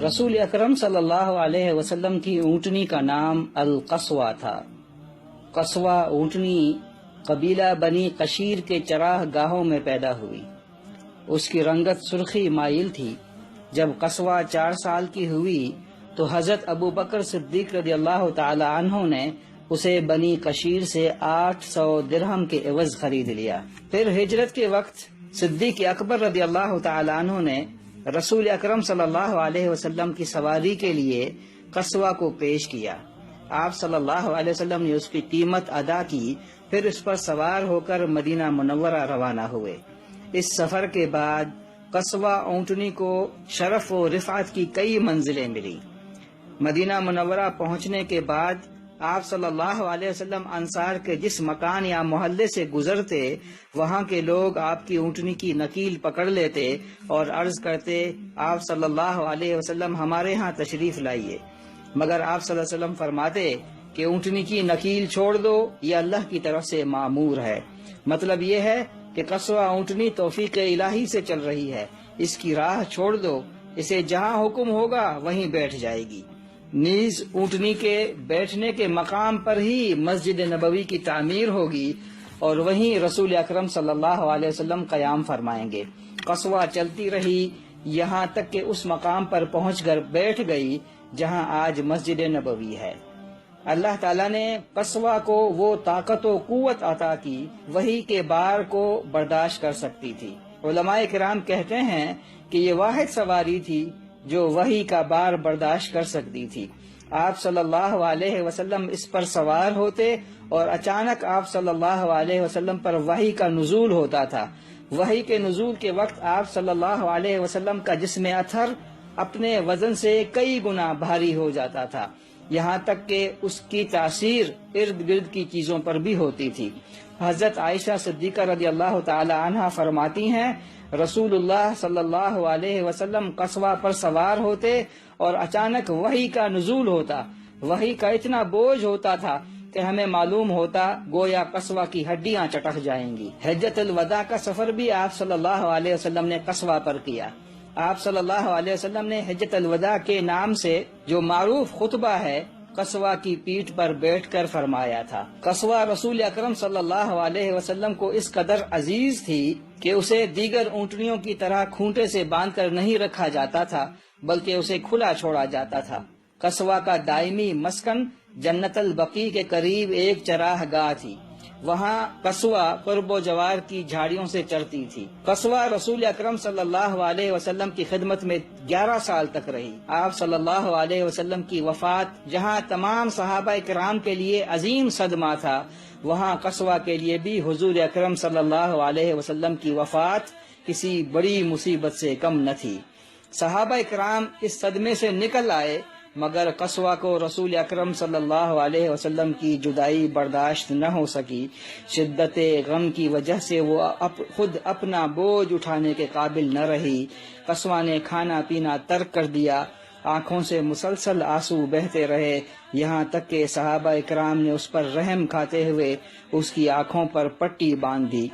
رسول اکرم صلی اللہ علیہ وسلم کی اونٹنی کا نام القصوہ تھا۔ قصوہ اونٹنی قبیلہ بنی قشیر کے چراہ گاہوں میں پیدا ہوئی۔ اس کی رنگت سرخی مائل تھی۔ جب قصوہ 4 سال کی ہوئی تو حضرت ابو بکر صدیق رضی اللہ تعالی عنہ نے اسے بنی قشیر سے 800 درہم کے عوض خرید لیا۔ پھر ہجرت کے وقت صدیق اکبر رضی اللہ تعالی عنہ نے رسول اکرم صلی اللہ علیہ وسلم کی سواری کے لیے قصوہ کو پیش کیا۔ آپ صلی اللہ علیہ وسلم نے اس کی قیمت ادا کی، پھر اس پر سوار ہو کر مدینہ منورہ روانہ ہوئے۔ اس سفر کے بعد قصوہ اونٹنی کو شرف و رفعت کی کئی منزلیں ملی۔ مدینہ منورہ پہنچنے کے بعد آپ صلی اللہ علیہ وسلم انصار کے جس مکان یا محلے سے گزرتے، وہاں کے لوگ آپ کی اونٹنی کی نکیل پکڑ لیتے اور عرض کرتے، آپ صلی اللہ علیہ وسلم ہمارے ہاں تشریف لائیے، مگر آپ صلی اللہ علیہ وسلم فرماتے کہ اونٹنی کی نکیل چھوڑ دو، یہ اللہ کی طرف سے معمور ہے۔ مطلب یہ ہے کہ قصوہ اونٹنی توفیق الہی سے چل رہی ہے، اس کی راہ چھوڑ دو، اسے جہاں حکم ہوگا وہیں بیٹھ جائے گی۔ نیز اونٹنی کے بیٹھنے کے مقام پر ہی مسجد نبوی کی تعمیر ہوگی اور وہیں رسول اکرم صلی اللہ علیہ وسلم قیام فرمائیں گے۔ قصوہ چلتی رہی یہاں تک کہ اس مقام پر پہنچ کر بیٹھ گئی جہاں آج مسجد نبوی ہے۔ اللہ تعالیٰ نے قصوہ کو وہ طاقت و قوت عطا کی، وحی کے بار کو برداشت کر سکتی تھی۔ علماء کرام کہتے ہیں کہ یہ واحد سواری تھی جو وحی کا بار برداشت کر سکتی تھی۔ آپ صلی اللہ علیہ وسلم اس پر سوار ہوتے اور اچانک آپ صلی اللہ علیہ وسلم پر وحی کا نزول ہوتا تھا۔ وحی کے نزول کے وقت آپ صلی اللہ علیہ وسلم کا جسم اطہر اپنے وزن سے کئی گنا بھاری ہو جاتا تھا، یہاں تک کہ اس کی تاثیر ارد گرد کی چیزوں پر بھی ہوتی تھی۔ حضرت عائشہ صدیقہ رضی اللہ تعالی عنہا فرماتی ہیں، رسول اللہ صلی اللہ علیہ وسلم قصوہ پر سوار ہوتے اور اچانک وحی کا نزول ہوتا۔ وحی کا اتنا بوجھ ہوتا تھا کہ ہمیں معلوم ہوتا گویا قصوہ کی ہڈیاں چٹک جائیں گی۔ حجۃ الوداع کا سفر بھی آپ صلی اللہ علیہ وسلم نے قصوہ پر کیا۔ آپ صلی اللہ علیہ وسلم نے حجۃ الوداع کے نام سے جو معروف خطبہ ہے، قصوہ کی پیٹھ پر بیٹھ کر فرمایا تھا۔ قصوہ رسول اکرم صلی اللہ علیہ وسلم کو اس قدر عزیز تھی کہ اسے دیگر اونٹنیوں کی طرح کھونٹے سے باندھ کر نہیں رکھا جاتا تھا، بلکہ اسے کھلا چھوڑا جاتا تھا۔ قصوہ کا دائمی مسکن جنت البقیع کے قریب ایک چراہ گاہ تھی، وہاں قصوہ قرب و جوار کی جھاڑیوں سے چرتی تھی۔ قصوہ رسول اکرم صلی اللہ علیہ وسلم کی خدمت میں 11 سال تک رہی۔ آپ صلی اللہ علیہ وسلم کی وفات جہاں تمام صحابہ کرام کے لیے عظیم صدمہ تھا، وہاں قصوہ کے لیے بھی حضور اکرم صلی اللہ علیہ وسلم کی وفات کسی بڑی مصیبت سے کم نہ تھی۔ صحابہ کرام اس صدمے سے نکل آئے، مگر قصوہ کو رسول اکرم صلی اللہ علیہ وسلم کی جدائی برداشت نہ ہو سکی۔ شدت غم کی وجہ سے وہ خود اپنا بوجھ اٹھانے کے قابل نہ رہی۔ قصوہ نے کھانا پینا ترک کر دیا، آنکھوں سے مسلسل آنسو بہتے رہے، یہاں تک کہ صحابہ کرام نے اس پر رحم کھاتے ہوئے اس کی آنکھوں پر پٹی باندھ دی۔